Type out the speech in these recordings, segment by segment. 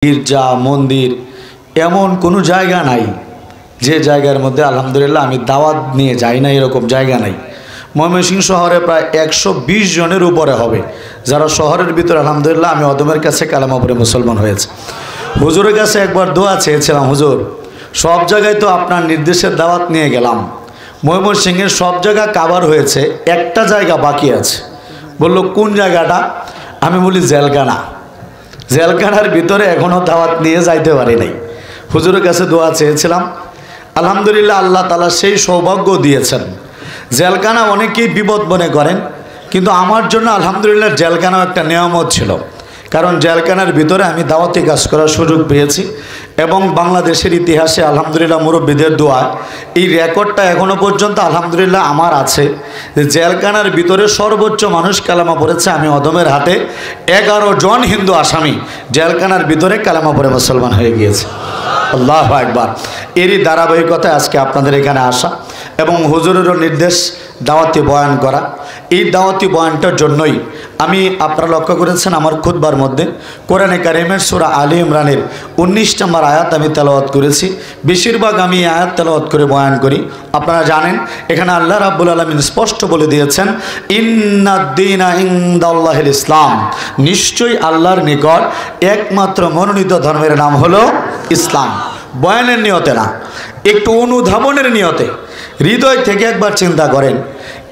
গির্জা মন্দির এমন কোনো জায়গা নাই যে জায়গার মধ্যে আলহামদুলিল্লাহ আমি দাওয়াত নিয়ে যাই না, এরকম জায়গা নাই। ময়মনসিংহ শহরে প্রায় 120 জনের উপরে হবে যারা শহরের ভিতরে আলহামদুলিল্লাহ আমি অদমের কাছে কালেমা পড়ে মুসলমান হয়েছে। হুজুরের কাছে একবার দোয়া চেয়েছিলাম, হুজুর সব জায়গায় তো আপনার নির্দেশের দাওয়াত নিয়ে গেলাম, ময়মনসিংহের সব জায়গা কাভার হয়েছে, একটা জায়গা বাকি আছে। বলল কোন জায়গাটা? আমি বলি জেলখানা। জেলখানার ভিতরে এখনও দাওয়াত নিয়ে যাইতে পারি নাই। হুজুরের কাছে দোয়া চেয়েছিলাম, আলহামদুলিল্লাহ আল্লাহ তাআলা সেই সৌভাগ্য দিয়েছেন। জেলখানা অনেকেই বিপদ মনে করেন, কিন্তু আমার জন্য আলহামদুলিল্লাহ জেলখানাও একটা নিয়ামত ছিল, কারণ জেলখানার ভিতরে আমি দাওয়াতি কাজ করার সুযোগ পেয়েছি। এবং বাংলাদেশের ইতিহাসে আলহামদুলিল্লাহ মুরব্বীদের দোয়া এই রেকর্ডটা এখনও পর্যন্ত আলহামদুলিল্লাহ আমার আছে যে জেলখানার ভিতরে সর্বোচ্চ মানুষ কালেমা পড়েছে আমি অদমের হাতে। 11 জন হিন্দু আসামি জেলখানার ভিতরে কালেমা পড়ে মুসলমান হয়ে গিয়েছে। আল্লাহু আকবার। এরই ধারাবাহিকতায় আজকে আপনাদের এখানে আসা এবং হুজুরেরও নির্দেশ দাওয়াতি বয়ান করা। এই দাওয়াতি বয়ানটার জন্যই আমি আপনারা লক্ষ্য করেছেন আমার খুতবার মধ্যে কোরআনে কারিমের সূরা আলী ইমরানের 19 নম্বর আয়াত আমি তেলাওয়াত করেছি। বেশিরভাগ আমি আয়াত তেলাওয়াত করে বয়ান করি। আপনারা জানেন এখানে আল্লাহ রাব্বুল আলামিন স্পষ্ট বলে দিয়েছেন, ইন্নাদ-দীনা ইনদাল্লাহিল ইসলাম, নিশ্চয়ই আল্লাহর নিকট একমাত্র মনোনীত ধর্মের নাম হলো ইসলাম। বয়ানের নিয়তে না, একটু অনুধাবনের নিয়তে হৃদয় থেকে একবার চিন্তা করেন,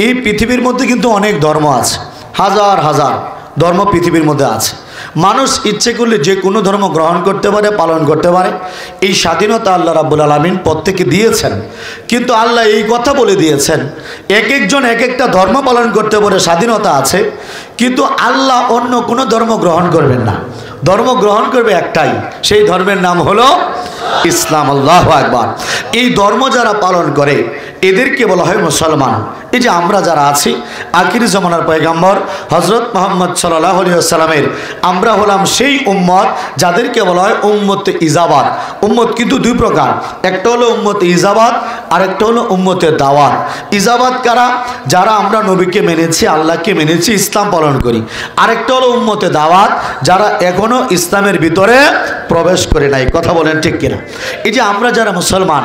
এই পৃথিবীর মধ্যে কিন্তু অনেক ধর্ম আছে, হাজার হাজার ধর্ম পৃথিবীর মধ্যে আছে। মানুষ ইচ্ছে করলে যে কোনো ধর্ম গ্রহণ করতে পারে, পালন করতে পারে, এই স্বাধীনতা আল্লাহ রাব্বুল আলামিন প্রত্যেককে দিয়েছেন। কিন্তু আল্লাহ এই কথা বলে দিয়েছেন এক একজন এক একটা ধর্ম পালন করতে পারে, স্বাধীনতা আছে, কিন্তু আল্লাহ অন্য কোনো ধর্ম গ্রহণ করবেন না। ধর্ম গ্রহণ করবে একটাই, সেই ধর্মের নাম হলো ইসলাম। আল্লাহু আকবার। এই ধর্ম যারা পালন করে এদেরকে বলা হয় মুসলমান। এই যে আমরা যারা আছি আখির জামানার পয়গম্বর হযরত মুহাম্মদ সাল্লাল্লাহু আলাইহি ওয়াসাল্লামের আমরা হলাম সেই উম্মত যাদেরকে বলা হয় উম্মতে ইজাবাত। উম্মত কিন্তু দুই প্রকার, একটা হলো উম্মতে ইজাবাত আর একটা হলো উম্মতে দাওয়াত। ইজাবাত কারা? যারা আমরা নবীকে মেনেছি, আল্লাহকে মেনেছি, ইসলাম পালন করি। আরেকটা হলো উম্মতে দাওয়াত, যারা এখনো ইসলামের ভিতরে প্রবেশ করে নাই। কথা বলেন ঠিক কিনা? এই যে আমরা যারা মুসলমান,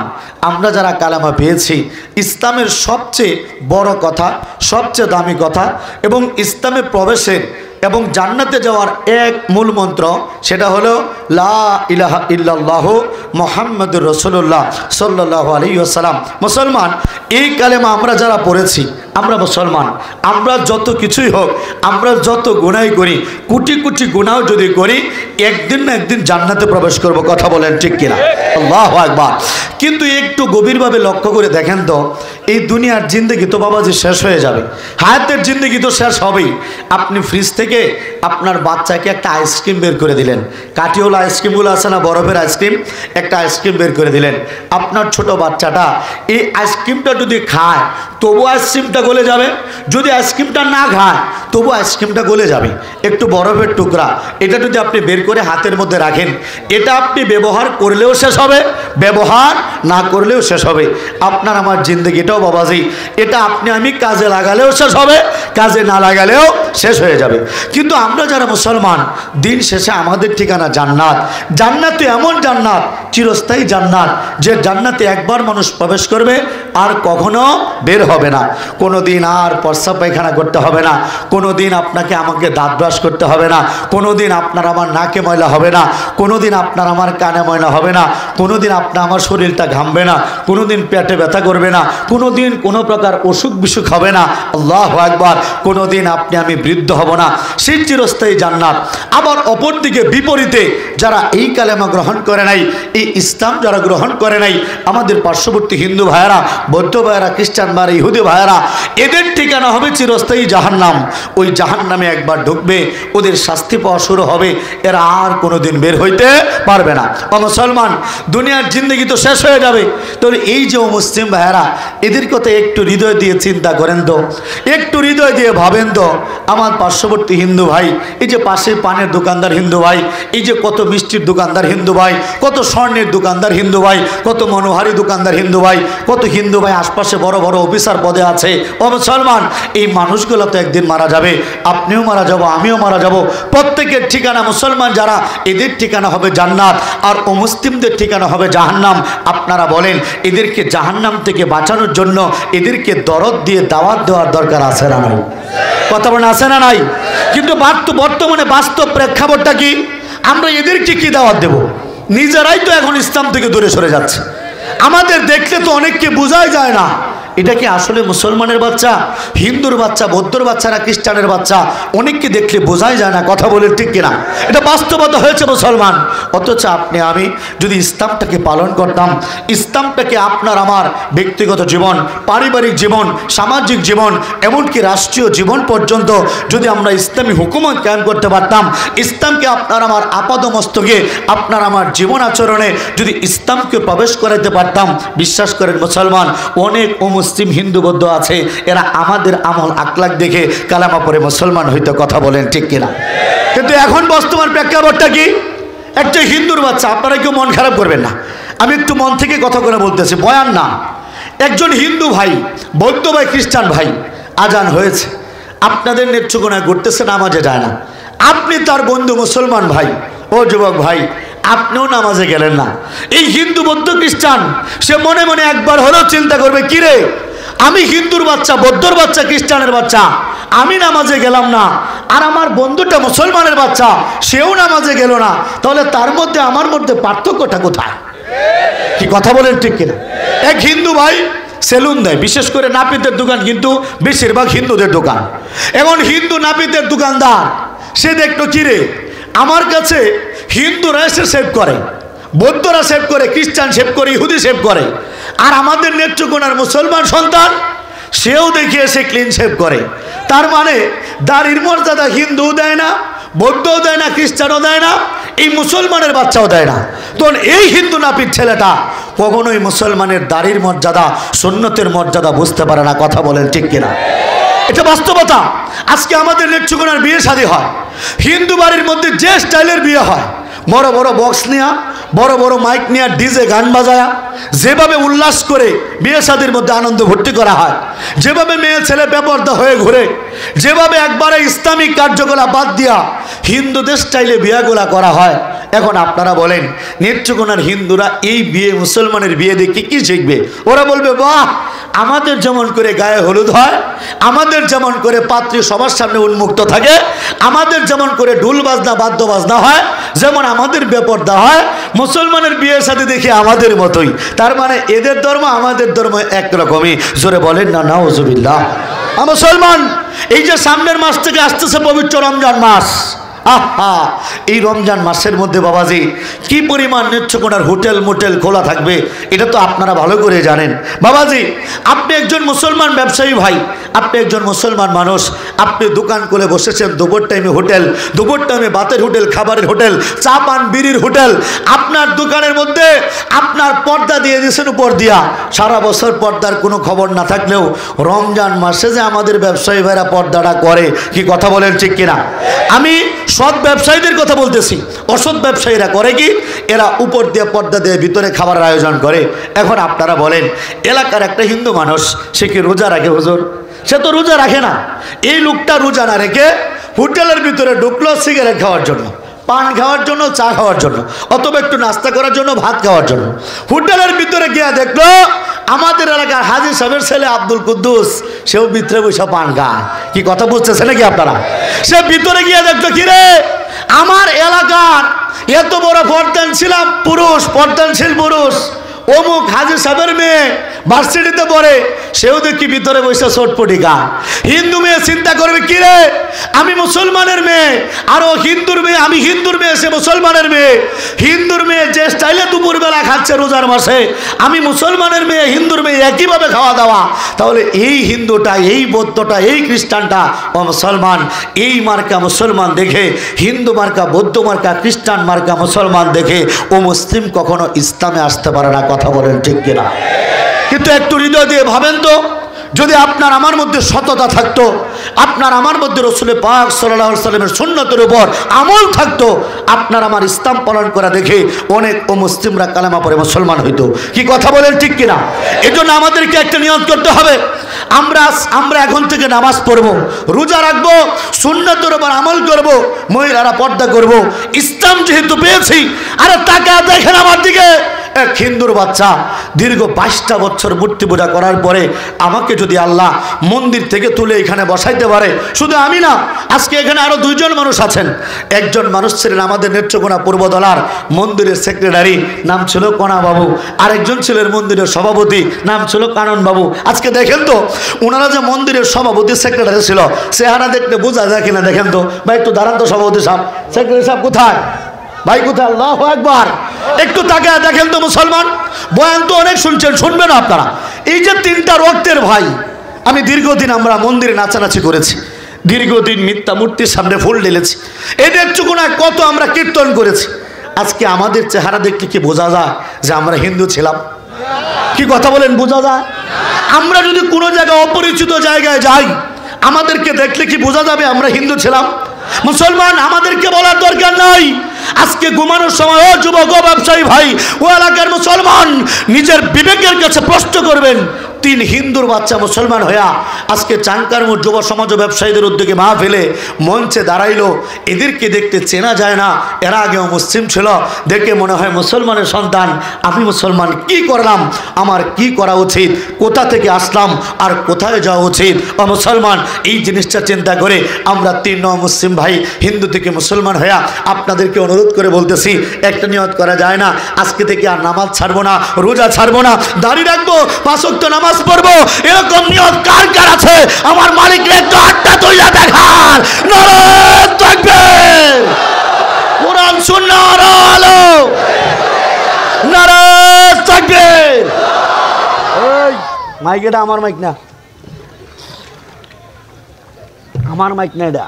আমরা যারা কালেমা পেয়েছি, ইসলামের সবচেয়ে বড় কথা, সবচেয়ে দামি কথা এবং ইসলামে প্রবেশের এবং জান্নাতে যাওয়ার এক মূল মন্ত্র, সেটা হলো লা ইলাহা ইল্লাল্লাহু মুহাম্মাদুর রাসূলুল্লাহ সাল্লাল্লাহু আলাইহি ওয়াসাল্লাম। মুসলমান, এই কালেমা আমরা যারা পড়েছি আমরা মুসলমান। আমরা যত কিছুই হোক, আমরা যত গুনাহ করি, কোটি কোটি গুনাহ যদি করি, একদিন না একদিন জান্নাতে প্রবেশ করব। কথা বলেন ঠিক কিনা? আল্লাহু আকবার। কিন্তু একটু গভীরভাবে লক্ষ্য করে দেখেন তো, এই দুনিয়ার জিন্দেগি তো বাবাজি শেষ হয়ে যাবে, হায়াতের জিন্দেগি তো শেষ হবেই। আপনি ফ্রিজ থেকে আপনার বাচ্চাকে একটা আইসক্রিম বের করে দিলেন, কাঠিওয়ালা আইসক্রিমগুলো আছে না, বরফের আইসক্রিম, একটা আইসক্রিম বের করে দিলেন। আপনার ছোট বাচ্চাটা এই আইসক্রিমটা যদি খায় তবু আইসক্রিমটা গলে যাবে, যদি আইসক্রিমটা না খায় তবু আইসক্রিমটা গলে যাবে। একটু বরফের টুকরা, এটা যদি আপনি বের করে হাতের মধ্যে রাখেন, এটা আপনি ব্যবহার করলেও শেষ হবে, ব্যবহার না করলেও শেষ হবে। আপনার আমার জিন্দগিটাও বাবাজি, এটা আপনি আমি কাজে লাগালেও শেষ হবে, কাজে না লাগালেও শেষ হয়ে যাবে। কিন্তু আমরা যারা মুসলমান, দিন শেষে আমাদের ঠিকানা জান্নাত। জান্নাতে এমন জান্নাত, চিরস্থায়ী জান্নাত, যে জান্নাতে একবার মানুষ প্রবেশ করবে আর কখনো বের হবে না। কোনো দিন আর প্রস্রাব পায়খানা করতে হবে না, কোনো দিন আপনাকে আমাকে দাঁত ব্রাশ করতে হবে না, কোনো দিন আপনার আমার নাকে ময়লা হবে না, কোনো দিন আপনার আমার কানে ময়লা হবে না, কোনো দিন আপনার আমার শরীরটা ঘামবে না, কোনো দিন পেটে ব্যথা করবে না, কোনো দিন কোনো প্রকার অসুখ বিসুখ হবে না। আল্লাহু আকবার। কোনো দিন আপনি আমি বৃদ্ধ হব না, সেই চিরস্থায়ী জান্নাত। আবার অপরদিকে বিপরীতে যারা এই কালেমা গ্রহণ করে নাই, এই ইসলাম যারা গ্রহণ করে নাই, আমাদের পার্শ্ববর্তী হিন্দু ভাইয়েরা, বৌদ্ধ ভাইয়েরা, খ্রিস্টান ভাইয়েরা, ইহুদি ভাইয়েরা, এদের ঠিকানা হবে চিরস্থায়ী জাহান্নাম। ওই জাহান্নামে একবার ঢুকবে, ওদের শাস্তি পাওয়া শুরু হবে, এরা আর কোনোদিন বের হইতে পারবে না। ও মুসলমান, দুনিয়ার জিন্দগি তো শেষ হয়ে যাবে। তাহলে এই যে মুসলিম ভাইয়েরা, এদের কথা একটু হৃদয় দিয়ে চিন্তা করেন তো, একটু হৃদয় দিয়ে ভাবেন তো। আমার পার্শ্ববর্তী হিন্দু ভাই, এই যে পাশে পানের দোকানদার হিন্দু ভাই, এই যে কত মিষ্টির দোকানদার হিন্দু ভাই, কত স্বর্ণ স্বর্ণের দোকানদার হিন্দু ভাই, কত মনোহারি দোকানদার হিন্দু ভাই, কত হিন্দু ভাই আশপাশে বড় বড় অফিসার পদে আছে। ও মুসলমান, এই মানুষগুলো তো একদিন মারা যাবে, আপনিও মারা যাব, আমিও মারা যাব। প্রত্যেকের ঠিকানা মুসলমান যারা, এদের ঠিকানা হবে জান্নাত, আর অমুসলিমদের ঠিকানা হবে জাহান্নাম। আপনারা বলেন, এদেরকে জাহান্নাম থেকে বাঁচানোর জন্য এদেরকে দরদ দিয়ে দাওয়াত দেওয়ার দরকার আছে না নাই? কথা বলেন, আছে না নাই? কিন্তু বর্তমানে বাস্তব প্রেক্ষাপটটা কি? আমরা এদেরকে কি দাওয়াত দেব? নিজেরাই তো এখন ইসলাম থেকে দূরে সরে যাচ্ছে। আমাদের দেখলে তো অনেককে বোঝাই যায় না এটা কি আসলে মুসলমানের বাচ্চা, হিন্দুর বাচ্চা, বৌদ্ধর বাচ্চা না খ্রিস্টানের বাচ্চা। অনেককে দেখলে বোঝাই যায় না। কথা বলে ঠিক কিনা? এটা বাস্তবতা হয়েছে মুসলমান। অথচ আপনি আমি যদি ইসলামটাকে পালন করতাম, ইসলামটাকে আপনার আমার ব্যক্তিগত জীবন, পারিবারিক জীবন, সামাজিক জীবন, এমনকি রাষ্ট্রীয় জীবন পর্যন্ত যদি আমরা ইসলামী হুকুমত কায়েম করতে পারতাম, ইসলামকে আপনার আমার আপাদমস্তকে, আপনার আমার জীবন আচরণে যদি ইসলামকে প্রবেশ করাতে পারতাম, বিশ্বাস করেন মুসলমান, অনেক মুসলিম হিন্দু বৌদ্ধ আছে, এরা আমাদের আমল আকলাক দেখে কালামা পড়ে মুসলমান হইতে। কথা বলেন ঠিক কিনা? কিন্তু এখন বর্তমান প্রেক্ষাপটটা কি? একটা হিন্দুর বাচ্চা, আপনারা কেউ মন খারাপ করবেন না, আমি একটু মন থেকে কথা করে বলতেছি, বয়ান না। একজন হিন্দু ভাই, বৌদ্ধ ভাই, খ্রিস্টান ভাই, আজান হয়েছে, আপনাদের নেত্রকোনায় ঘুরতেছে, নামাজে যায় না। আপনি তার বন্ধু মুসলমান ভাই, ও যুবক ভাই, আপনিও নামাজে গেলেন না। এই হিন্দু বৌদ্ধ খ্রিস্টান সে মনে মনে একবার হলেও চিন্তা করবে, কিরে আমি হিন্দুর বাচ্চা, বৌদ্ধর বাচ্চা, খ্রিস্টানের বাচ্চা, আমি নামাজে গেলাম না, আর আমার বন্ধুটা মুসলমানের বাচ্চা, সেও নামাজে গেল না, তাহলে তার মধ্যে আমার মধ্যে পার্থক্যটা কোথায়? কি কথা বলেন ঠিক কিনা? এক হিন্দু ভাই সেলুন দেয়, বিশেষ করে নাপিতের দোকান, কিন্তু বেশিরভাগ হিন্দুদের দোকান। এখন হিন্দু নাপিতের দোকানদার সে দেখলো, কিরে আমার কাছে হিন্দুরা এসে সেভ করে, বৌদ্ধরা সেভ করে, খ্রিস্টান সেভ করে, ইহুদি সেভ করে, আর আমাদের নেত্রকোনার মুসলমান সন্তান সেও দেখে এসে ক্লিন সেভ করে। তার মানে দাড়ির মর্যাদা হিন্দুও দেয় না, বৌদ্ধও দেয় না, খ্রিস্টানও দেয় না, এই মুসলমানের বাচ্চাও দেয় না। তখন এই হিন্দু নাপিত ছেলেটা কখনোই মুসলমানের দাড়ির মর্যাদা, সুন্নতের মর্যাদা বুঝতে পারে না। কথা বলেন ঠিক কিনা? এটা বাস্তবতা। আজকে আমাদের নেত্রকোনার বিয়ে শাদী হয়, হিন্দু বাড়ির মধ্যে যে স্টাইলের বিয়ে হয়, বড় বড় বক্স নিয়ে, বড় বড় মাইক নিয়ে, ডিজে গান বাজায়া, যেভাবে উল্লাস করে বিয়ে শাদীর মধ্যে আনন্দ ভর্তি করা হয়, যেভাবে মেয়ে ছেলে বেপরদা হয়ে ঘুরে, যেভাবে একবারে ইসলামিক কার্যকলাপ বাদ দিয়া হিন্দুদের স্টাইলে বিয়েগুলা করা হয়, এখন আপনারা বলেন নেত্রকোনার হিন্দুরা এই বিয়ে, মুসলমানের বিয়ে দেখে কি শিখবে? ওরা বলবে, বাহ, আমাদের যেমন করে গায়ে হলুদ হয়, আমাদের যেমন করে পাত্রী সবার সামনে উন্মুক্ত থাকে, আমাদের যেমন করে ঢোল বাজনা বাদ্য বাজনা হয়, যেমন আমাদের বেপরদা হয়, মুসলমানের বিয়ের সাথে দেখি আমাদের মতোই। তার মানে এদের ধর্ম আমাদের ধর্ম একরকমই। জোরে বলেন না নাউজুবিল্লাহ। মুসলমান, এই যে সামনের মাস থেকে আসতেছে পবিত্র রমজান মাস, আহা, এই রমজান মাসের মধ্যে বাবাজি কি পরিমাণ নেত্রকোনার হোটেল মোটেল খোলা থাকবে, এটা তো আপনারা ভালো করে জানেন। বাবাজি, আপনি একজন মুসলমান ব্যবসায়ী ভাই, আপনি একজন মুসলমান মানুষ, আপনি দোকান করে বসেছেন, দুপুর টাইমে হোটেল, দুপুর টাইমে ভাতের হোটেল, খাবারের হোটেল, চা পান বিড়ির হোটেল, আপনার দোকানের মধ্যে আপনার পর্দা দিয়ে দিয়েছেন উপর দিয়া। সারা বছর পর্দার কোনো খবর না থাকলেও রমজান মাসে যে আমাদের ব্যবসায়ী ভাইরা পর্দাটা করে, কি কথা বলেন ঠিক কিনা? আমি সৎ ব্যবসায়ীদের কথা বলতেছি। অসৎ ব্যবসায়ীরা করে কি, এরা উপর দিয়ে পর্দা দিয়ে ভিতরে খাবারের আয়োজন করে। এখন আপনারা বলেন, এলাকার একটা হিন্দু মানুষ সে কি রোজা রাখে? হুজুর, সে তো রোজা রাখে না। এই লোকটা রোজা না রেখে হোটেলের ভিতরে ঢুকলো সিগারেট খাওয়ার জন্য, পান খাওয়ার জন্য, চা খাওয়ার জন্য, অথবা একটু নাস্তা করার জন্য, ভাত খাওয়ার জন্য। হোটেলের ভিতরে গিয়ে দেখলো আমাদের এলাকার হাজী সাহেবের ছেলে আব্দুল কুদ্দুস, সেও ভিতরে বসে পান খায়। কি কথা বুঝতেছে নাকি আপনারা? সে ভিতরে গিয়ে দেখতো, কিরে আমার এলাকার এত বড় পর্দানশীল পুরুষ অমুক হাজী সাহেবের মেয়ে ভার্সিটিতে পড়ে, সেও দেখি ভিতরে বসে চটপটি গান। হিন্দু মেয়ে চিন্তা করবে, কিরে আমি মুসলমানের মেয়ে, আর ও হিন্দুর মেয়ে, আমি হিন্দুর মেয়ে, সে মুসলমানের মেয়ে। হিন্দুর মেয়ে যে স্টাইলে দুপুরবেলা খাচ্ছে রোজার মাসে, আমি মুসলমানের মেয়ে, হিন্দুর মেয়ে, একইভাবে খাওয়া দাওয়া। তাহলে এই হিন্দুটা, এই বৌদ্ধটা, এই খ্রিস্টানটা ও মুসলমান, এই মার্কা মুসলমান দেখে, হিন্দু মার্কা, বৌদ্ধ মার্কা, খ্রিস্টান মার্কা মুসলমান দেখে ও মুসলিম কখনো ইসলামে আসতে পারে না। কথা বলেন ঠিক কিনা? কিন্তু একটু হৃদয় দিয়ে ভাবেন তো, যদি আপনার আমার মধ্যে সততা থাকতো, আপনার আমার মধ্যে রাসূল পাক সাল্লাল্লাহু আলাইহি ওয়াসাল্লামের সুন্নতের উপর আমল থাকতো, আপনার আমার ইসলাম পালন করা দেখে অনেক মুসলিমরা কালেমা পড়ে মুসলমান হইতো। কি কথা বলেন ঠিক কিনা? এজন্য আমাদেরকে একটা নিয়ত করতে হবে, আমরা এখন থেকে নামাজ পড়ব, রোজা রাখবো, সুন্নতের উপর আমল করব, মহিলারা পর্দা করব। ইসলাম যেহেতু পেয়েছি, আরে তাকা দেখেন আমার দিকে, এক হিন্দুর বাচ্চা দীর্ঘ 22টা বছর মূর্তি পূজা করার পরে আমাকে যদি আল্লাহ মন্দির থেকে তুলে এখানে বসাইতে পারে, শুধু আমি না, আজকে এখানে আরো 2 জন মানুষ আছেন। একজন মানুষ ছিলেন আমাদের নেত্রকোনা পূর্বদলার মন্দিরের সেক্রেটারি, নাম ছিল কণা বাবু। আরেকজন ছিলেন মন্দিরের সভাপতি, নাম ছিল কানন বাবু। আজকে দেখেন তো ওনারা যে মন্দিরের সভাপতি সেক্রেটারি ছিল, চেহারা দেখতে বোঝা যায় কিনা দেখেন তো। ভাই একটু দাঁড়ান তো, সভাপতি সাহেব, সেক্রেটারি সাহেব কোথায়? ভাই কোথায়? আল্লাহু আকবার। একটু তাকায় দেখেন তো মুসলমান, বয়ান তো অনেক শুনছেন, শুনবেন আপনারা। এই যে 3টা রক্তের ভাই, আমি দীর্ঘদিন আমরা মন্দিরে নাচানাচি করেছি, দীর্ঘদিন মিথ্যা মূর্তির সামনে ফুল ঢেলেছি, এই নেত্রকোনায় কত আমরা কীর্তন করেছি। আজকে আমাদের চেহারা দেখতে কি বোঝা যায় যে আমরা হিন্দু ছিলাম? কি কথা বলেন, বোঝা যায়? আমরা যদি কোনো জায়গায় অপরিচিত জায়গায় যাই, আমাদেরকে দেখলে কি বোঝা যাবে আমরা হিন্দু ছিলাম? মুসলমান, আমাদেরকে বলার দরকার নাই। আজকে ঘুমানোর সময় ও যুবক, ও ব্যবসায়ী ভাই, ও এলাকার মুসলমান, নিজের বিবেকের কাছে প্রশ্ন করবেন। 3 হিন্দুর বাচ্চা মুসলমান হইয়া আজকে চাঙ্কারমুর যুব সমাজ ও ব্যবসায়ীদের উদ্যোগে মাহফিলে মঞ্চে দাঁড়াইলো। এদেরকে দেখতে চেনা যায় না, এরা আগেও মুসলিম ছিল, দেখে মনে হয় মুসলমানের সন্তান। আমি মুসলমান, কি করলাম, আমার কি করা উচিত, কোথা থেকে আসলাম আর কোথায় যাওয়া উচিত? ও মুসলমান, এই জিনিসটা চিন্তা করে আমরা 3 মুসলিম ভাই হিন্দু থেকে মুসলমান হইয়া আপনাদেরকে অনুরোধ করে বলতেছি, একটা নিয়ত করা যায় না, আজকে থেকে আর নামাজ ছাড়বো না, রোজা ছাড়বো না, দাড়ি রাখবো, 5 ওয়াক্ত নামাজ পড়বো। এরকম নিয়ত কার কার আছে? আমার মালিককে একটু হাতটা তুইলা দেখান। নারায়ে তাকবীর, কোরআন সুন্নাহর আলো, নারায়ে তাকবীর। এই মাইক, এটা আমার মাইক না, আমার মাইক না, এটা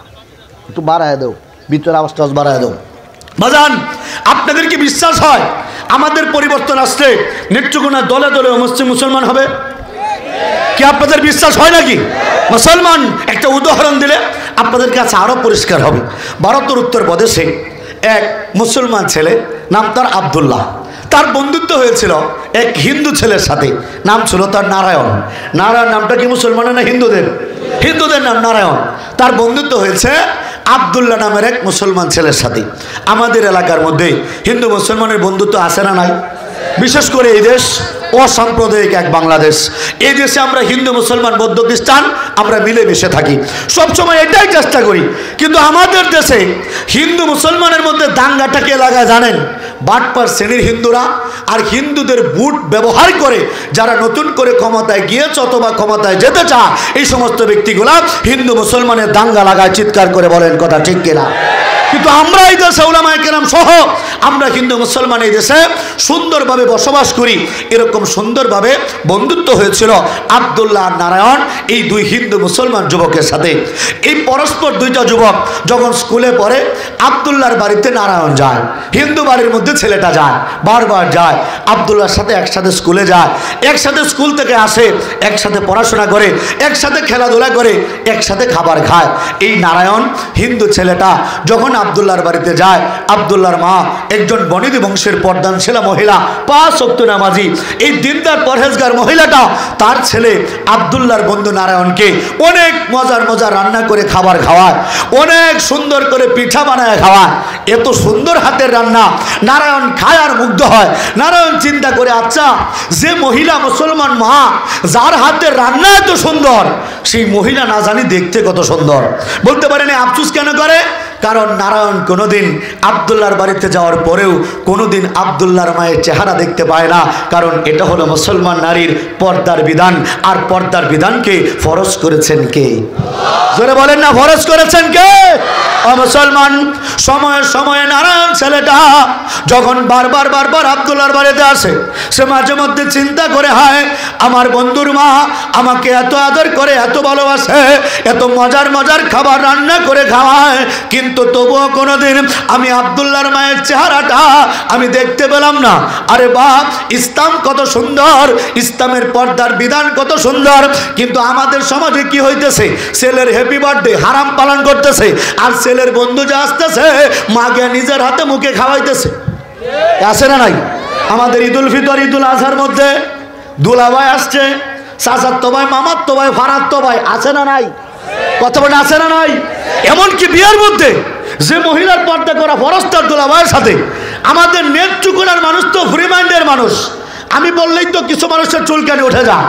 একটু বাড়ায় দাও, ভিতরে আওয়াজটা বাড়ায় দাও। বাজান, আপনাদের কি বিশ্বাস হয় আমাদের পরিবর্তন আসলে নেত্রকোনা দলে দলে মুসলমান হবে? কি আপনাদের বিশ্বাস হয় নাকি? মুসলমান, একটা উদাহরণ দিলে আপনাদের কাছে আরো পরিষ্কার হবে। ভারতের উত্তরপ্রদেশে এক মুসলমান ছেলে, নাম তার আব্দুল্লাহ, তার বন্ধুত্ব হয়েছিল এক হিন্দু ছেলের সাথে, নাম ছিল তার নারায়ণ। নারায়ণ নামটা কি মুসলমানের না হিন্দুদের? হিন্দুদের নাম নারায়ণ। তার বন্ধুত্ব হয়েছে আব্দুল্লাহ নামের এক মুসলমান ছেলের সাথে। আমাদের এলাকার মধ্যে হিন্দু মুসলমানের বন্ধুত্ব আছে না নাই? বিশেষ করে এই দেশ অসাম্প্রদায়িক এক বাংলাদেশ, এই দেশে আমরা হিন্দু মুসলমান বৌদ্ধ খ্রিস্টান আমরা মিলেমিশে থাকি, সবসময় এটাই চেষ্টা করি। কিন্তু আমাদের দেশে হিন্দু মুসলমানের মধ্যে দাঙ্গাটা কে লাগায় জানেন? বাটপার শ্রেণীর হিন্দুরা আর হিন্দুদের বুট ব্যবহার করে যারা নতুন করে ক্ষমতায় গিয়েছে অথবা ক্ষমতায় যেতে চায়, এই সমস্ত ব্যক্তিগুলা হিন্দু মুসলমানের দাঙ্গা লাগায়, চিৎকার করে বলেন কথা ঠিক কিনা? কিন্তু আমরা এই দেশে উলামায়ে কেরাম সহ আমরা হিন্দু মুসলমান এই দেশে সুন্দরভাবে বসবাস করি। এরকম সুন্দরভাবে বন্ধুত্ব হয়েছিল আব্দুল্লাহ আর নারায়ণ, এই 2 হিন্দু মুসলমান যুবকের সাথে। এই পরস্পর 2টা যুবক যখন স্কুলে পড়ে, আব্দুল্লাহর বাড়িতে নারায়ণ যায়, হিন্দু বাড়ির মধ্যে ছেলেটা যায়, বারবার যায়, আব্দুল্লাহর সাথে একসাথে স্কুলে যায়, একসাথে স্কুল থেকে আসে, একসাথে পড়াশোনা করে, একসাথে খেলাধুলা করে, একসাথে খাবার খায়। এই নারায়ণ হিন্দু ছেলেটা যখন আব্দুল্লাহর বাড়িতে যায়, আব্দুল্লাহর মা একজন বনিদি বংশের পর্দানশীলা মহিলা, 5 ওয়াক্ত নামাজি, এই দিনদার পরহেজগার মহিলাটা তার ছেলে আব্দুল্লাহর বন্ধু নারায়ণকে অনেক মজার মজার রান্না করে খাবার খাওয়ায়, অনেক সুন্দর করে পিঠা বানায় খাওয়ায়। এত সুন্দর হাতের রান্না নারায়ণ খায় আর মুগ্ধ হয়। নারায়ণ চিন্তা করে, আচ্ছা, যে মহিলা মুসলমান মা, যার হাতের রান্না এত সুন্দর, সেই মহিলা না জানি দেখতে কত সুন্দর। বলতে পারেন আফসোস কেন করে? কারণ নারায়ণ কোনোদিন আব্দুল্লাহর বাড়িতে যাওয়ার পরেও কোনোদিন আব্দুল্লাহর মায়ের চেহারা দেখতে পায় না, কারণ এটা হলো মুসলমান নারীর পর্দার বিধান, আর পর্দার বিধানকে ফরজ করেছেন কে? জোরে বলেন না, ফরজ করেছেন কে? ও মুসলমান, সময়ে সময়ে নারায়ণ ছেলেটা যখন বারবার আব্দুল্লাহর বাড়িতে আসে, সে মাঝে মধ্যে চিন্তা করে, হায় আমার বন্ধুর মা আমাকে এত আদর করে, এত ভালোবাসে, এত মজার মজার খাবার রান্না করে খাওয়ায়, কিন্তু তবুও কোনোদিন আমি আব্দুল্লাহর মায়ের চেহারাটা আমি দেখতে পেলাম না। আরে বাপ, ইসলাম কত সুন্দর, ইসলামের পর্দার বিধান কত সুন্দর, কিন্তু আমাদের সমাজে কি হইতেছে? ছেলের হ্যাপি বার্থডে হারাম পালন করতেছে, আর ছেলের বন্ধু যে আসতেছে মাকে নিজের হাতে মুখে খাওয়াইতেছে। আছে না নাই? আমাদের ঈদুল ফিতর, ঈদুল আজহার মধ্যে দুলাভাই আসছে, চাচাতো ভাই, মামাতো ভাই, ফারাতো ভাই, আছে না নাই? কথা বলে আছে না নাই? এমনকি বিয়ের মধ্যে যে মহিলার পর্দা করা ফরজ তার দুলাভাইয়ের সাথে। আমাদের নেত্রকোনার মানুষ তো ফ্রি মাইন্ডের মানুষ, আমি বললেই তো কিছু মানুষের চুলকানি উঠে যায়।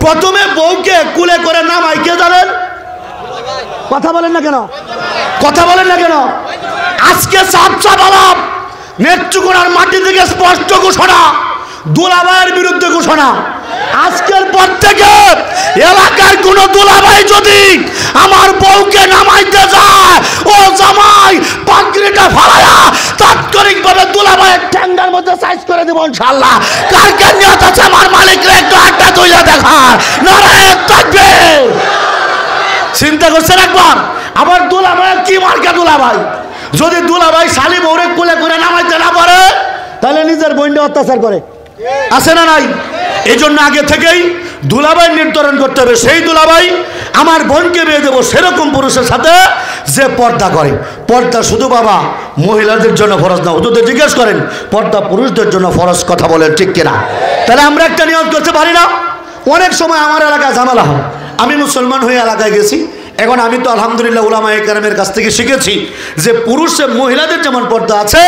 প্রথমে বউকে কুলে করে নামাই কে জানেন? কথা বলেন না কেন? কথা বলেন না কেন? আজকে সাপচা বাবাব নেত্রকোনার মাটি থেকে স্পষ্ট ঘোষণা, দুলাভাইয়ের বিরুদ্ধে ঘোষণা। আজকের পর থেকে এলাকার কোন দুলাভাই যদি আমার বউকে নামাইতে যায়, ও জামাই পাগড়িটা ফালায়া তাৎক্ষণিকভাবে দুলাভাইয়ের ঠ্যাঙ্গার মধ্যে সাইজ করে দেব ইনশাআল্লাহ। কার কার নিয়ত আছে আমার মালিকরে একটু হাতটা তুলে দেখা, নারায়ণ তাকবীর। চিন্তা করছেন একবার? আবার দুলাভাই কি মার্কা দুলাভাই? যদি দুলাভাই শালি বউরে কোলে করে নামাইতে না পারে, তাহলে নিজের বোনকে অত্যাচার করে। আছে না নাই? এই জন্য আগে থেকেই দুলাভাই নির্ধারণ করতে হবে, সেই দুলাভাই আমার বোনকে বিয়ে দেবো সেরকম পুরুষের সাথে যে পর্দা করে। পর্দা শুধু বাবা মহিলাদের জন্য ফরজ না, হুজুরদের জিজ্ঞেস করেন পর্দা পুরুষদের জন্য ফরজ। কথা বলেন ঠিক কিনা? তাহলে আমরা একটা নিয়ত করতে পারি না? অনেক সময় আমার এলাকায় ঝামেলা হয়, আমি মুসলমান হয়ে এলাকায় গেছি, এখন আমি তো আলহামদুলিল্লাহ উলামায়ে কেরামের কাছ থেকে শিখেছি যে পুরুষের মহিলাদের যেমন পর্দা আছে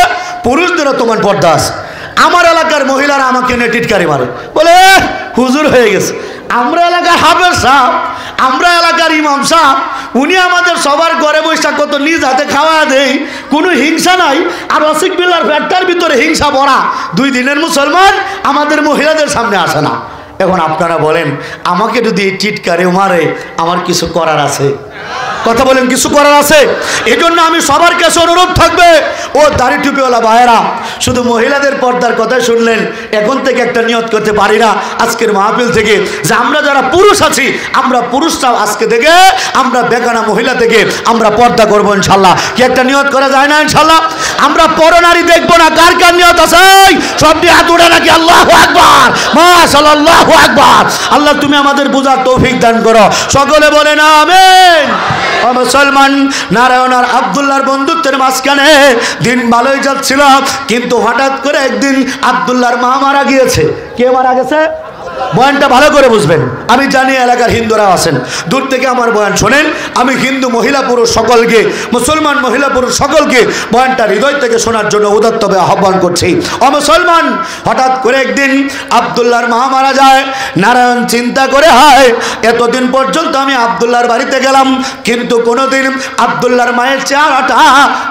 পুরুষদেরও তেমন পর্দা আছে। আমার এলাকার মহিলারা আমাকে নিয়ে টিটকারি মারে, বলে হুজুর হয়ে গেছে। আমরা এলাকার হাফেজ সাহেব, আমরা এলাকার ইমাম সাহেব, উনি আমাদের সবার ঘরে বৈশাখ কত নিজ হাতে খাওয়া দেই, কোনো হিংসা নাই। আর রসিক বিল্লার ফ্যাক্টর ভিতরে হিংসা ভরা, 2 দিনের মুসলমান আমাদের মহিলাদের সামনে আসে না। এখন আপনারা বলেন, আমাকে যদি টিটকারি মারে আমার কিছু করার আছে? কথা বলেন, কিছু করার আছে? এই জন্য আমি সবার কাছে অনুরোধ থাকবে, ও দাড়ি টুপিওয়ালা ভাইয়েরা, শুধু মহিলাদের পর্দার কথা শুনলেন, এখন থেকে একটা নিয়ত করতে পারি না আজকের মাহফিল থেকে যে আমরা যারা পুরুষ আছি, আমরা পুরুষরা আজকে থেকে আমরা বেগানা মহিলা থেকে আমরা পর্দা করবো ইনশাল্লাহ। কি একটা নিয়ত করা যায় না ইনশাল্লাহ? আমরা পরনারী দেখবো না। কার কার নিয়ত আছে? সবটি হাত উঠে নাকি? আল্লাহু আকবার, মাশাআল্লাহ, আল্লাহু আকবার। আল্লাহ তুমি আমাদের বোঝার তৌফিক দান করো, সকলে বলেন আমিন। ও মুসলমান, নারায়ণ আর আব্দুল্লাহর বন্ধুত্বের মাঝখানে দিন ভালোই যাচ্ছিল, কিন্তু হঠাৎ করে একদিন আব্দুল্লাহর মা মারা গিয়েছে। কে মারা গেছে? বয়ানটা ভালো করে বুঝবেন, আমি জানি এলাকার হিন্দুরা আছেন, দূর থেকে আমার বয়ান শোনেন। আমি হিন্দু মহিলা পুরুষ সকলকে, মুসলমান মহিলা পুরুষ সকলকে বয়ানটা হৃদয় থেকে শোনার জন্য উদাত্তভাবে আহ্বান করছি। ও মুসলমান, হঠাৎ করে একদিন আব্দুল্লাহর মা মারা যায়। নারায়ণ চিন্তা করে, হায় এতদিন পর্যন্ত আমি আব্দুল্লাহর বাড়িতে গেলাম, কিন্তু কোনোদিন আব্দুল্লাহর মায়ের চেহারাটা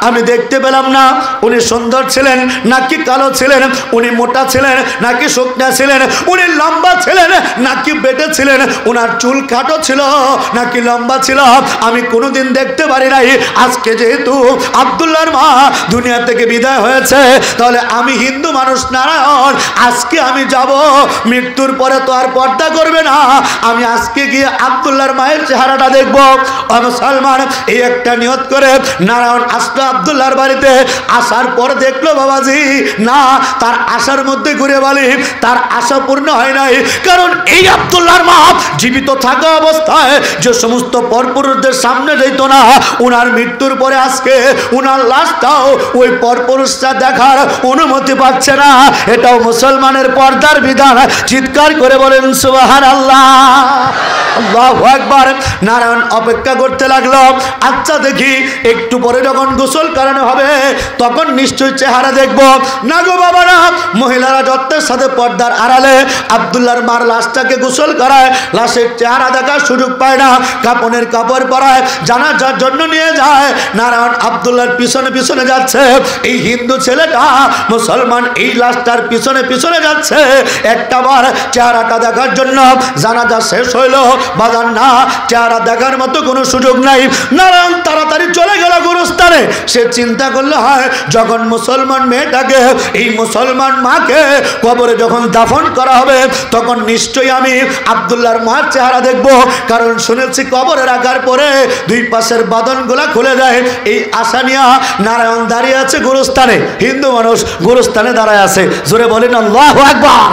আমি দেখতে পেলাম না। উনি সুন্দর ছিলেন নাকি কালো ছিলেন? উনি মোটা ছিলেন নাকি শুকনা ছিলেন? উনি লম্বা ছিলেন নাকি বেটে ছিলেন? ওনার চুল কাটো ছিল নাকি লম্বা ছিল? আমি কোনোদিন দেখতে পারি নাই। আজকে যেহেতু আব্দুল্লাহর মা দুনিয়া থেকে বিদায় হয়েছে, তাহলে আমি হিন্দু মানুষ নারায়ণ, আজকে আমি যাব, মৃত্যুর পরে তো আর পর্দা করবে না, আমি আজকে গিয়ে আব্দুল্লাহর মায়ের চেহারাটা দেখবো। মুসলমান, এই একটা নিয়ত করে নারায়ণ আসলো আব্দুল্লাহর বাড়িতে। আসার পর দেখলো বাবাজি, না, তার আশার মধ্যে ঘুরে বলি তার আশা পূর্ণ হয় নাই। কারণ এই আব্দুল্লাহর মা জীবিত থাকা অবস্থায় যে সমস্ত পরপুরুষদের সামনে যেত না, উনার মৃত্যুর পরে আজকে উনার লাশটাও ওই পরপুরুষটা দেখার অনুমতি পাচ্ছে না। এটাও মুসলমানের পর্দার বিধান। চিৎকার করে বলেন সুবহানাল্লাহ, আল্লাহু আকবার। নারায়ণ অপেক্ষা করতে লাগলো, আচ্ছা দেখি একটু পরে যখন গোসল করানো হবে তখন নিশ্চয়ই চেহারা দেখবো। না গো বাবা না, মহিলারা যত্নের সাথে পর্দার আড়ালে আব্দুল্লাহর মার লাশটাকে গোসল করায়, লাশের চেহারা দেখার সুযোগ পায় না, কাপনের কাপড় পরায়, জানাজার জন্য নিয়ে যায়। নারায়ণ আব্দুল্লাহর পিছনে পিছনে যাচ্ছে, এই হিন্দু ছেলেটা মুসলমান এই লাশটার পিছনে পিছনে যাচ্ছে একটা বার চেহারাটা দেখার জন্য। জানাজা শেষ হইল, বাজান না, চেহারা দেখার মতো কোনো সুযোগ নাই। নারায়ণ তাড়াতাড়ি চলে গেল গোরস্থানে। সে চিন্তা করলে হয় যখন মুসলমান মেয়েটাকে, এই মুসলমান মাকে কবরে যখন দাফন করা হবে তখন নিশ্চয়ই আমি আব্দুল্লাহর মার চেহারা দেখব, কারণ শুনেছি কবরে রাখার পরে দুই পাশের বাঁধনগুলা খুলে দেয়। এই আশা নিয়ে নারায়ণ দাঁড়িয়ে আছে গোরস্থানে। হিন্দু মানুষ গোরস্থানে দাঁড়ায় আছে, জোরে বলেন আল্লাহু আকবার।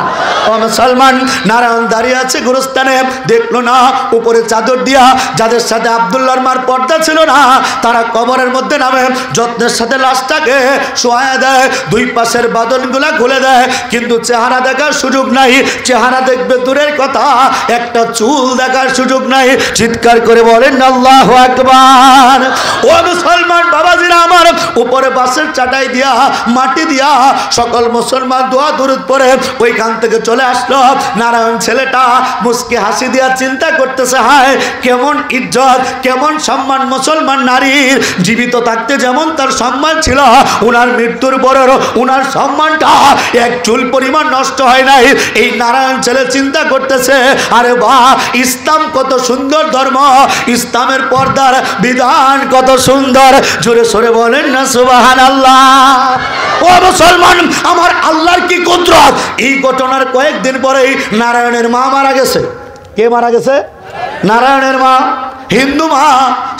ও মুসলমান, নারায়ণ দাঁড়িয়ে আছে গোরস্থানে, দেখলো না উপরে চাদর দিয়া যাদের সাথে আব্দুল্লাহর মার পর্দা ছিল না তারা কবরের মধ্যে নামে যত্নের সাথে লাশটাকে শোয়া দেয়, দুই পাশের বাঁধনগুলা খুলে দেয়, কিন্তু চেহারা দেখার সুযোগ নাই। চেহারা দেখবে দূরের কথা, একটা চুল দেখার সুযোগ নাই। চিৎকার করে বলেন আল্লাহু আকবার। ও মুসলমান বাবাজিরা আমার, উপরে বাঁশের চাটাই দিয়া মাটি দিয়া সকল মুসলমান দোয়া দরুদ পড়ে ওইখান থেকে চলে আসলো। নারায়ণ ছেলেটা মুস্কি হাসি দিয়া চিন্তা করতেছে, হায় কেমন ইজ্জত, কেমন সম্মান মুসলমান নারীর। জীবিত থাকতে যেমন তার সম্মান ছিল, উনার মৃত্যুর পরের উনার সম্মানটা এক চুল পরিমাণ নষ্ট হয় নাই। এই নারায়ণ ছেলে চিন্তা করতেছে, আরে বাহ, ইসলাম কত সুন্দর ধর্ম, ইসলামের পর্দার বিধান কত সুন্দর। জোরে সোরে বলেন না সুবহানাল্লাহ। ও মুসলমান, আমার আল্লাহর কি কুদরত। এই ঘটনার কয়েকদিন পরেই নারায়ণের মা মারা গেছে। কে মারা গেছে? নারায়ণের মা, হিন্দু মা,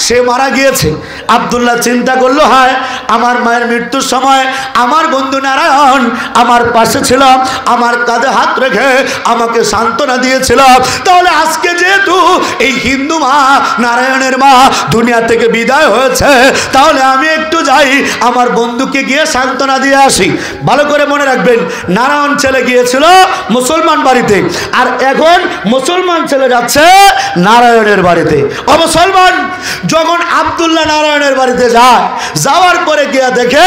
সে মারা গিয়েছে। আব্দুল্লাহ চিন্তা করলো, হয় আমার মায়ের মৃত্যুর সময় আমার বন্ধু নারায়ণ আমার পাশে ছিল, আমার কাঁধে হাত রেখে আমাকে সান্ত্বনা দিয়েছিল, তাহলে আজকে যেহেতু এই হিন্দু মা নারায়ণের মা দুনিয়া থেকে বিদায় হয়েছে, তাহলে আমি একটু যাই আমার বন্ধুকে গিয়ে সান্ত্বনা দিয়ে আসি। ভালো করে মনে রাখবেন, নারায়ণ ছেলে গিয়েছিল মুসলমান বাড়িতে, আর এখন মুসলমান ছেলে যাচ্ছে নারায়ণের বাড়িতে। মুসলমান যখন আব্দুল্লাহ নারায়ণের বাড়িতে যায়, যাওয়ার পরে গিয়ে দেখে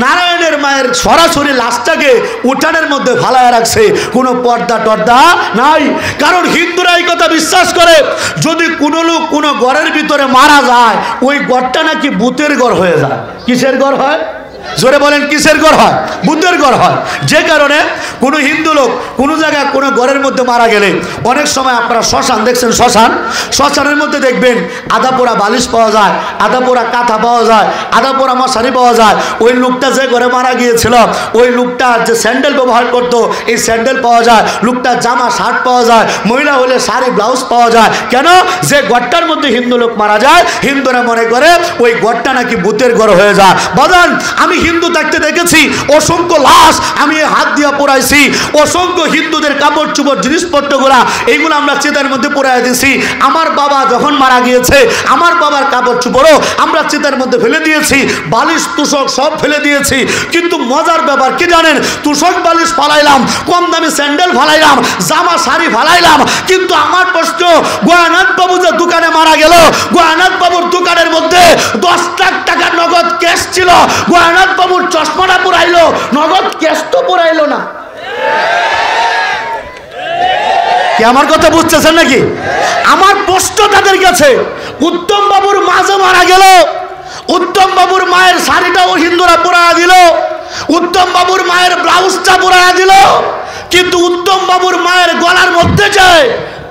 নারায়ণের মায়ের সরাসরি লাশটাকে উঠানের মধ্যে ফালায় রাখছে, কোনো পর্দা টর্দা নাই। কারণ হিন্দুরা এই কথা বিশ্বাস করে, যদি কোনো লোক কোনো ঘরের ভিতরে মারা যায়, ওই ঘরটা নাকি ভূতের ঘর হয়ে যায়। কিসের ঘর হয়? জোরে বলেন, কিসের ঘর হয়? ভূতের ঘর হয়। যে কারণে কোনো হিন্দু লোক কোনো জায়গায় কোনো ঘরের মধ্যে মারা গেলে, অনেক সময় আপনারা শ্মশান দেখছেন, শ্মশানের মধ্যে দেখবেন আধা পোড়া বালিশ পাওয়া যায়, আধা পোড়া কাঁথা পাওয়া যায়, আধা পোড়া মশারি পাওয়া যায়। ওই লোকটা যে ঘরে মারা গিয়েছিল, ওই লোকটা যে স্যান্ডেল ব্যবহার করতো, এই স্যান্ডেল পাওয়া যায়, লোকটার জামা শার্ট পাওয়া যায়, মহিলা হলে শাড়ি ব্লাউজ পাওয়া যায়। কেন? যে ঘরটার মধ্যে হিন্দু লোক মারা যায়, হিন্দুরা মনে করে ওই ঘরটা নাকি ভূতের ঘর হয়ে যায়। বাজান, আমি হিন্দু থাকতে দেখেছি অসংখ্য লাশ আমি হাত দিয়া পোড়াইছি, অসংখ্য হিন্দুদের কাপড় চোপড় জিনিসপত্রগুলা এইগুলো আমরা চিতার মধ্যে পোড়াই দিয়েছি। আমার বাবা যখন মারা গিয়েছে, আমার বাবার কাপড় চোপড়ও আমরা চিতার মধ্যে ফেলে দিয়েছি, বালিশ তুষক সব ফেলে দিয়েছি। কিন্তু মজার ব্যাপার কি জানেন? তুষক বালিশ ফালাইলাম, কম দামি স্যান্ডেল ফালাইলাম, জামা শাড়ি ফালাইলাম, কিন্তু আমার প্রশ্ন, গোয়ানাথ বাবু যে দোকানে মারা গেল, গোয়ানাথ বাবুর দোকানের মধ্যে 10 লাখ টাকা নগদ ক্যাশ ছিল, গোয়ানাথ বাবুর চশমাটা পুরাইলো, নগদ ক্যাশ তো পুরাইলো না। কি আমার কথা বুঝতেছেন নাকি? আমার প্রশ্ন তাদের কাছে, উত্তম বাবুর মা যে মারা গেল, উত্তম বাবুর মায়ের শাড়িটাও হিন্দুরা পরায়া দিল, উত্তম বাবুর মায়ের ব্লাউজটা পরায়া দিল, কিন্তু উত্তম বাবুর মায়ের গলার মধ্যে যায়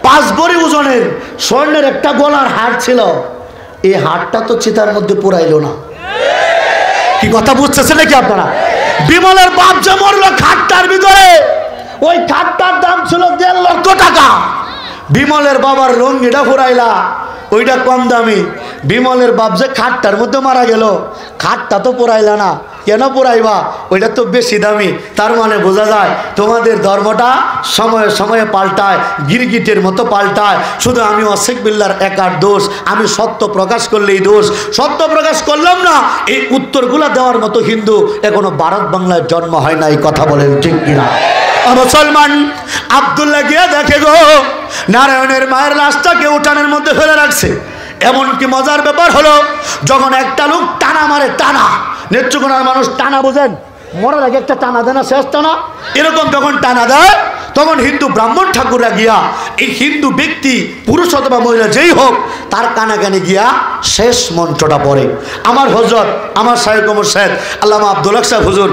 5 ভরি ওজনের স্বর্ণের একটা গলার হার ছিল, এই হারটা তো চিতার মধ্যে পুরাইলো না। কি কথা বুঝতেছে নাকি আপনারা? বিমলের বাপ যে মরলো খাটটার ভিতরে, ওই খাটটার দাম ছিল 1.5 লক্ষ টাকা। বিমলের বাবার লুঙ্গিটা ফুরাইলা, ওইটা কম দামি। বিমলের বাপ যে খাটটার মধ্যে মারা গেল, খাটটা তো পুরাইলা না, কেন পুরাইবা? ওইটা তো বেশি দামি। তার মানে বোঝা যায় তোমাদের ধর্মটা সময়ে সময়ে পাল্টায়, গিরগিটের মতো পাল্টায়। শুধু আমি অশেখ বিল্লার একার দোষ, আমি সত্য প্রকাশ করলেই দোষ, সত্য প্রকাশ করলাম না, এই উত্তরগুলা দেওয়ার মতো হিন্দু এখনো ভারত বাংলায় জন্ম হয় না। এই কথা বলেন ঠিক কিনা? মুসলমান আব্দুল্লাহ গিয়ে দেখে গো, নারায়ণের মায়ের লাশটাকে উঠানের মধ্যে ফেলে রাখছে। এমনকি মজার ব্যাপার হলো, যখন একটা লোক টানা মারে, টানা, নেত্রকোনার মানুষ টানা বোঝেন, মরার আগে একটা টানা দেয় না, শেষ টানা, এরকম যখন টানা দেয়, তখন হিন্দু ব্রাহ্মণ ঠাকুররা গিয়া এই হিন্দু ব্যক্তি পুরুষ অথবা মহিলা যেই হোক তার কানে কানে গিয়া শেষ মন্ত্রটা পড়ে। আমার হযরত আমার শাইখ মুর্শিদ আল্লামা আব্দুল হক সাহেব হুজুর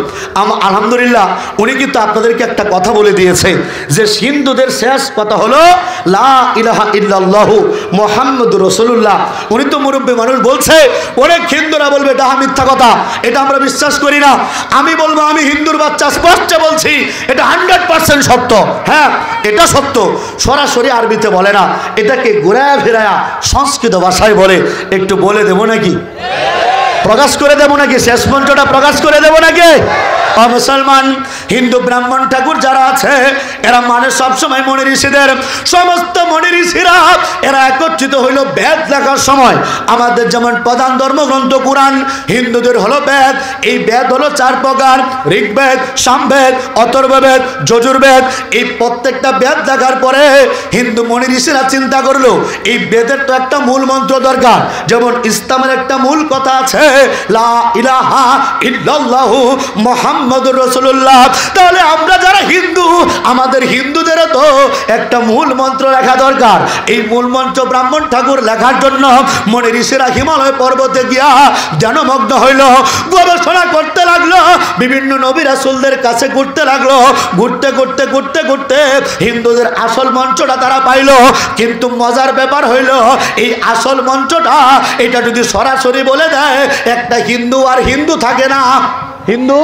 আলহামদুলিল্লাহ উনি কিন্তু আপনাদেরকে একটা কথা বলে দিয়েছে যে হিন্দুদের শেষ কথা হলো লা ইলাহা ইল্লাল্লাহু মুহাম্মাদুর রাসূলুল্লাহ। উনি তো মুরব্বী মানুষ বলছে, অনেক হিন্দুরা বলবে এটা মিথ্যা কথা, এটা আমরা বিশ্বাস করি না। আমি বলবো আমি হিন্দুর বাচ্চা স্পষ্ট বলছি এটা 100% সত্য। হ্যাঁ এটা সত্য, সরাসরি আরবিতে বলে না, এটাকে ঘুরায়া ফেরায়া সংস্কৃত ভাষায় বলে। একটু বলে দেবো নাকি, প্রকাশ করে দেবো নাকি, শেষ মন্ত্রটা প্রকাশ করে দেবো নাকি? মুসলমান হিন্দু ব্রাহ্মণ ঠাকুর যারা আছে এরা মানে সবসময় মনি ঋষিদের, সমস্ত মনি ঋষিরা এরা একত্রিত হইল বেদ লেখার সময়। আমাদের যেমন প্রধান ধর্মগ্রন্থ কুরআন, হিন্দুদের হলো বেদ। এই বেদ হলো 4 প্রকার, ঋগ্বেদ, সামবেদ, অথর্ববেদ, যজুর্বেদ। এই প্রত্যেকটা বেদ লেখার পরে হিন্দু মনি ঋষিরা চিন্তা করলো এই বেদের তো একটা মূল মন্ত্র দরকার। যেমন ইসলামের একটা মূল কথা আছে লা ইলাহা ইল্লাল্লাহু মুহাম্মাদুর রাসূলুল্লাহ। তাহলে আমরা যারা হিন্দু আমাদের হিন্দুদেরও তো একটা মূল মন্ত্র লেখা দরকার। এই মূল মন্ত্র ব্রাহ্মণ ঠাকুর লেখার জন্য মনি ঋষিরা হিমালয় পর্বতে গিয়া ধ্যানমগ্ন হইল, গবেষণা করতে লাগলো, বিভিন্ন নবী রাসূলদের কাছে ঘুরতে লাগলো। ঘুরতে ঘুরতে ঘুরতে ঘুরতে হিন্দুদের আসল মন্ত্রটা তারা পাইল। কিন্তু মজার ব্যাপার হইল এই আসল মন্ত্রটা এটা যদি সরাসরি বলে দেয় একটা হিন্দু আর হিন্দু থাকে না, হিন্দু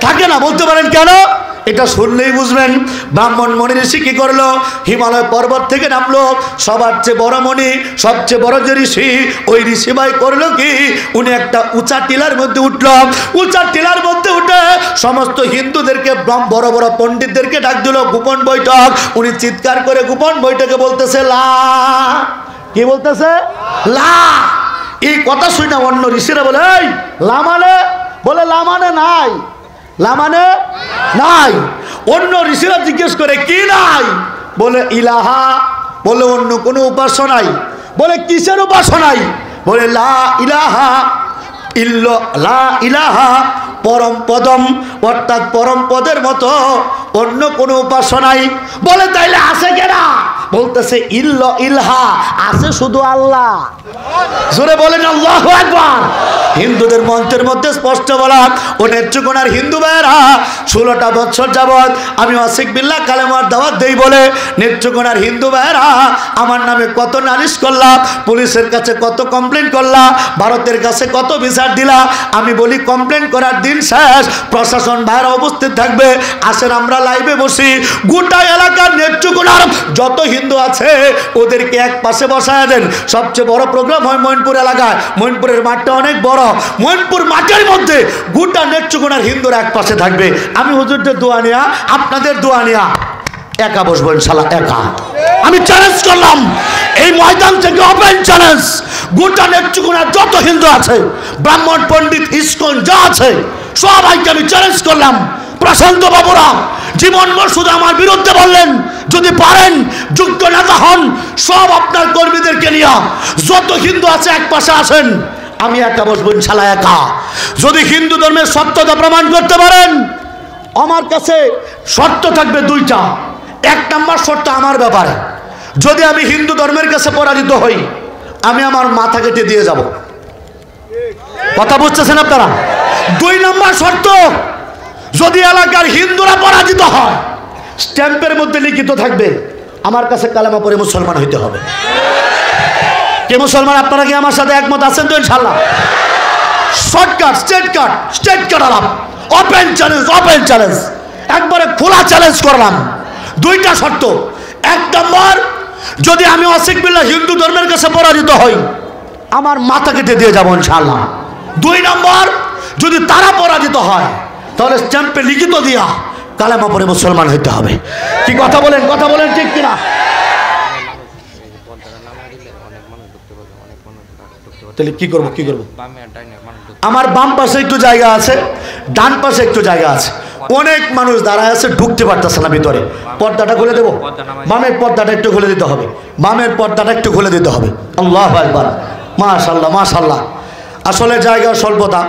থাকে না। বলতে পারেন কেন? এটা শুনলেই বুঝবেন। ব্রাহ্মণ মনি ঋষি কি করলো, হিমালয় পর্বত থেকে নামলো, সবার চেয়ে বড় মনি, সবচেয়ে বড় যে ঋষি, ওই ঋষি ভাই করলো কি, উনি একটা উঁচা টিলার মধ্যে উঠল। উঁচা টিলার মধ্যে উঠে সমস্ত হিন্দুদেরকে বড় বড় পণ্ডিতদেরকে ডাক দিল গোপন বৈঠক। উনি চিৎকার করে গোপন বৈঠকে বলতেছে লা, কি বলতেছে? লা। এই কথা শুনে অন্য ঋষিরা বলে এই লা মানে, বলে লা মানে নাই, লা মানে নাই। অন্য ঋষিরা জিজ্ঞেস করে কি নাই, বলে ইলাহা, বলে অন্য কোনো উপাসনাই, বলে কিসের উপাসনাই, বলে লা ইলাহা ইল্লা, লা ইলাহা পরম পদম, অর্থাৎ পরম পদের মতো অন্য কোনো উপাসনাই। বলে তাইলে আছে কেনা, বলতেছে ইল্লা ইলহা, আছে শুধু আল্লাহ। জোরে বলেন আল্লাহু আকবার। হিন্দুদের মন্ত্রের মধ্যে স্পষ্ট বলা, ও নেত্রকোনার হিন্দু ভাইয়েরা 16টা বছর যাবৎ আমি ওয়াসিক বিল্লাহ কালেমার দাওয়াত দেই বলে নেত্রকোনার হিন্দু ভাইয়েরা আমার নামে কত নালিশ করলা, পুলিশের কাছে কত কমপ্লেন করলা, ভারতের কাছে কত বিচার দিলা। আমি বলি কমপ্লেন করার দিন শেষ, প্রশাসন ভাইয়েরা উপস্থিত থাকবে, আসেন আমরা লাইভে বসি, গোটা এলাকার নেত্রকোনার যত হিন্দু আছে ওদেরকে এক পাশে বসায় দেন। সবচেয়ে বড় প্রোগ্রাম হয় মইনপুর এলাকায়, মইনপুরের মাঠটা অনেক বড়, মইনপুর মাঠের মধ্যে গোটা নেত্রকোনার হিন্দুরা এক পাশে থাকবে। আমি হুজুরদের দোয়া নিয়া, আপনাদের দোয়া নিয়া একা বসবো ইনশাআল্লাহ, একা। আমি চ্যালেঞ্জ করলাম এই ময়দান থেকে, ওপেন চ্যালেঞ্জ, গোটা নেত্রকোনার যত হিন্দু আছে, ব্রাহ্মণ পণ্ডিত ইসকন যা আছে সবাইকে আমি চ্যালেঞ্জ করলাম। প্রশান্ত বাবুরা জীবন শুধু আমার বিরুদ্ধে বললেন, যদি পারেন যোগ্য নেতা হন, সব আপনার কর্মীদেরকে নিয়ে যত হিন্দু আছে এক পাশে আসেন, আমি একা বসবো ইনশাআল্লাহ, একা। যদি হিন্দু ধর্মের সত্যতা প্রমাণ করতে পারেন, আমার কাছে শর্ত থাকবে 2টা। 1 নম্বর শর্ত আমার ব্যাপারে, যদি আমি হিন্দু ধর্মের কাছে পরাজিত হই, আমি আমার মাথা কেটে দিয়ে যাব। কথা বুঝতেছেন আপনারা? 2 নম্বর শর্ত, যদি এলাকার হিন্দুরা পরাজিত হয়, স্ট্যাম্পের মধ্যে লিখিত থাকবে আমার কাছে কালেমা পড়ে মুসলমান হইতে হবে। কে মুসলমান? আপনারা কি আমার সাথে একমত আছেন তো ইনশাআল্লাহ? শর্টকাট, স্ট্রেট কাট আলাপ, ওপেন চ্যালেঞ্জ, ওপেন চ্যালেঞ্জ, একবারে খোলা চ্যালেঞ্জ করলাম। 2টা শর্ত। 1 নম্বর, যদি আমি ওয়াসিক বিল্লাহ হিন্দু ধর্মের কাছে পরাজিত হই, আমার মাথা কেটে দিয়ে যাবো ইনশাআল্লাহ। 2 নম্বর, যদি তারা পরাজিত হয়, তাহলে স্ট্যাম্পে লিখিত দিয়া কালেমা পড়ে মুসলমান হইতে হবে। কি কথা বলেন, কথা বলেন ঠিক কিনা? তাহলে কি করবো, কি করবো? আমার বাম পাশে একটু জায়গা আছে, ডান পাশে একটু জায়গা আছে, অনেক মানুষ দাঁড়ায় আছে, ঢুকতে পারতেছে না ভিতরে। পর্দাটা খুলে দেবো, বামের পর্দাটা একটু খুলে দিতে হবে, বামের পর্দাটা একটু খুলে দিতে হবে। আল্লাহু আকবার, মাশাআল্লাহ মাশাআল্লাহ। আসলে জায়গা স্বল্পতা,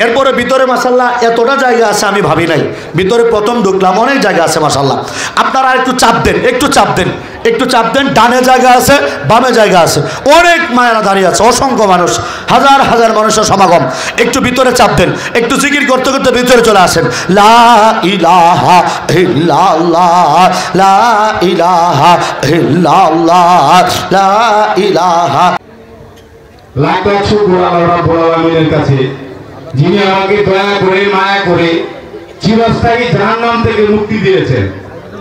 এরপরে ভিতরে মাশাআল্লাহ এতটা জায়গা আছে আমি ভাবি নাই। ভিতরে প্রথম ঢুকলাম, অনেক জায়গা আছে মাশাআল্লাহ। আপনারা একটু চাপ দেন, একটু চাপ দেন, একটু চাপ দেন। ডানে জায়গা আছে, বামে জায়গা আছে, অনেক মায়েরা দাঁড়িয়ে আছে, অসংখ্য মানুষ, হাজার হাজার মানুষের সমাগম। একটু ভিতরে চাপ দেন, একটু জিকির করতে করতে ভিতরে চলে আসেন। লা ইলাহা ইল্লাল্লাহ, লা ইলাহা ইল্লাল্লাহ, লা ইলাহা। লাখ লাখ শুকর আল্লাহ রাব্বুল আলামিনের কাছে, যিনি আমাকে দয়া করে মায়া করে চিরস্থায়ী জাহান্নাম থেকে মুক্তি দিয়েছেন।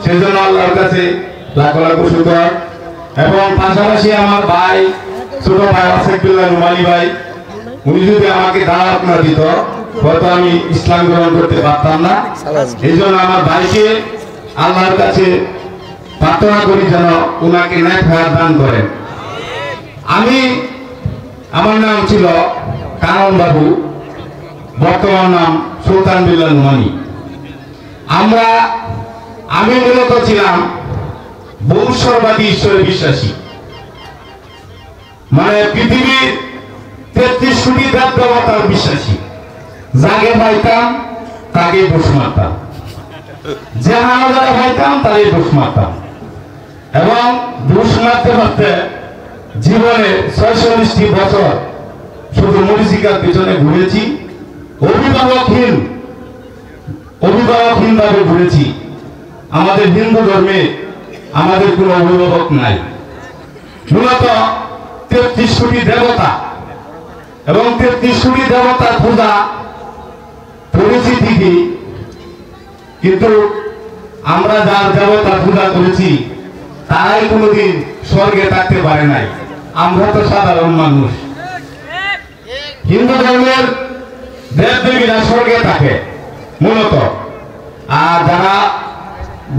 সেজন্য আল্লাহর কাছে লাখ লাখ শুকর। এবং পাশাপাশি আমার ভাই, ছোট ভাই আসাদুল্লাহ রুমালি ভাই, উনি যদি আমাকে দাওয়াত না দিত হয়তো আমি ইসলাম গ্রহণ করতে পারতাম না। এই জন্য আমার ভাইকে আল্লাহর কাছে প্রার্থনা করি যেন উনাকে নেক হায়াত দান করেন। আমার নাম ছিল কানন বাবু, বর্তমান নাম সুলতান বিল্লাহ নুমানি। আমি মূলত ছিলাম বংশবাদী ঈশ্বরে বিশ্বাসী, মানে পৃথিবীর 33 কোটি দেব দেবতার বিশ্বাসী। যাকে পাইতাম তাকে বস মারতাম, যারা পাইতাম তাকে বস মারতাম। এবং বস মারতে মারতে জীবনে 46টি বছর শুধু মরিচিকার পেছনে ঘুরেছি। অভিভাবকহীন ভাবে ঘুরেছি। আমাদের হিন্দু ধর্মে আমাদের কোনো অভিভাবক নাই। মূলত 33 কোটি দেবতা এবং 33 কোটি দেবতার পূজা করেছি ঠিকই, কিন্তু আমরা যার দেবতার পূজা করেছি তারাই কোনোদিন স্বর্গে থাকতে পারে নাই। আমরা তো সাধারণ মানুষ। হিন্দু ধর্মের দেব দেবীরা স্বর্গে থাকে মূলত, আর যারা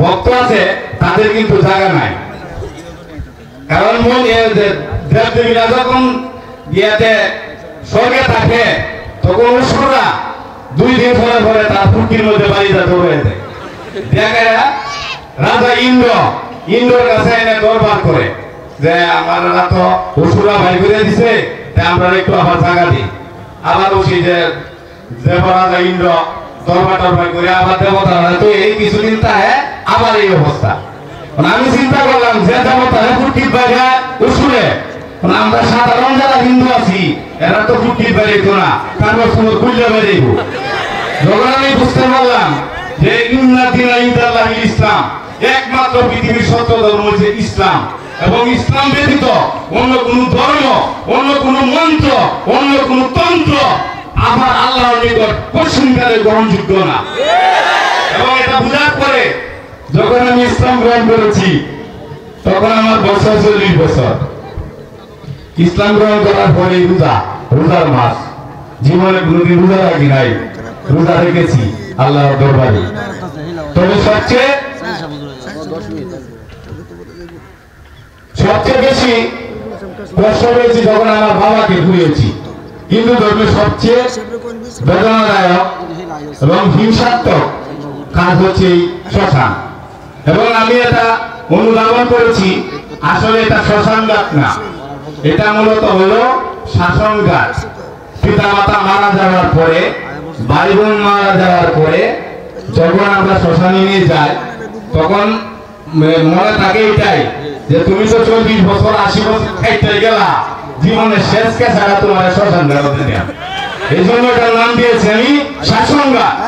ভক্ত আছে তাদের কিন্তু জায়গা নাই। কারণ দেব দেবীরা যখন গিয়েতে স্বর্গে থাকে তখন অসুররা 2 দিন পরে পরে তার ফুটকির মধ্যে বাড়িটা দৌড়ে দেয়। দেখে রাজা ইন্দ্রর কাছে এনে দরবার করে যে আমারা তো অসুররা ভাই করে দিছে, তাই আমরা একটু আবার জায়গা দিই। আবার ওই যে দেবরাজা ইন্দ্র দরবার টরবার করে আবার দেবতারা তো এই কিছুদিন তাহে আবার এই অবস্থা। আমি চিন্তা করলাম যে দেবতারা ফুটকির বাইরে অসুরে, আমরা সাধারণ যারা হিন্দু আছি এরা তো ফুটকির বাইরে তো না, তারপর সময় খুললে বেরিয়েব। যখন আমি বুঝতে পারলাম যে ইসলাম একমাত্র পৃথিবীর সত্য ধর্ম হচ্ছে ইসলাম, এবং ইসলাম ব্যতীত অন্য কোন ধর্ম, অন্য কোন মন্ত্র, অন্য কোন তন্ত্র আমার আল্লাহর নিকট কোনকালে গ্রহণযোগ্য না। এবং এটা বুঝার পরে যখন আমি ইসলাম গ্রহণ করেছি তখন আমার বয়স 40 বছর। ইসলাম গ্রহণ করার পরে রোজার মাস, জীবনে কোনোদিন রোজা রাখি নাই, রোজা রেখেছি আল্লাহর দরবারে। তবে সবচেয়ে বেশি কষ্ট পেয়েছি যখন আমার বাবাকে ঘুরিয়েছি। হিন্দু ধর্মের সবচেয়ে বেদনাদায়ক এবং হিংসাত্মক কাজ হচ্ছে এই শ্মশান। এবং আমি এটা অনুধাবন করেছি, আসলে এটা শ্মশানঘাট না, এটা মূলত হলো শাসনঘাট। পিতা মাতা মারা যাওয়ার পরে, ভাই বোন মারা যাওয়ার পরে যখন আমরা শ্মশানে নিয়ে যাই তখন মনে থাকে এটাই যে তুমি তো 40 বছর 80 বছর খাইতে গেলা, জীবনের শেষ কে ছাড়া তোমার শ্মশান ঘাট। এই জন্য এটার নাম দিয়েছি আমি শাসনঘাট।